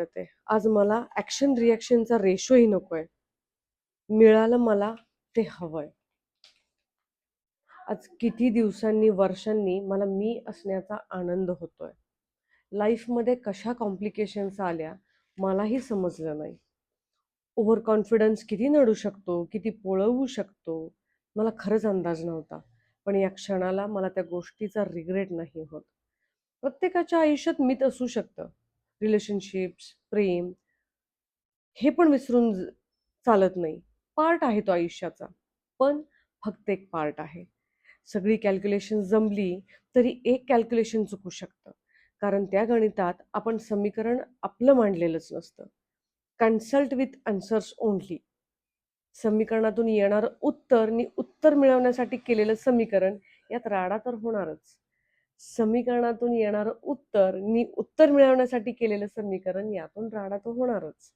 वाटत आहे. आज मला ॲक्शन रिॲक्शनचा रेशोही नकोय. मिळालं मला ते हवंय. आज किती दिवसांनी, वर्षांनी मला मी असण्याचा आनंद होतोय. लाईफमध्ये कशा कॉम्प्लिकेशन्स आल्या मलाही समजलं नाही. ओव्हर कॉन्फिडन्स किती नडू शकतो, किती पळवू शकतो, मला खरंच अंदाज नव्हता. पण या क्षणाला मला त्या गोष्टीचा रिग्रेट नाही होत. प्रत्येकाच्या आयुष्यात मिथ असू शकतं. रिलेशनशिप्स, प्रेम हे पण विसरून चालत नाही. पार्ट आहे तो आयुष्याचा. पण फक्त एक पार्ट आहे. सगळी कॅल्क्युलेशन जमली तरी एक कॅल्क्युलेशन चुकू शकतं. कारण त्या गणितात आपण समीकरण आपलं मांडलेलंच नसतं. Consult with answers only. समीकरणातून येणारं उत्तर आणि उत्तर मिळवण्यासाठी केलेलं समीकरण यात राडा तर होणारच. समीकरणातून येणारं उत्तर आणि उत्तर मिळवण्यासाठी केलेलं समीकरण यातून राडा तर होणारच.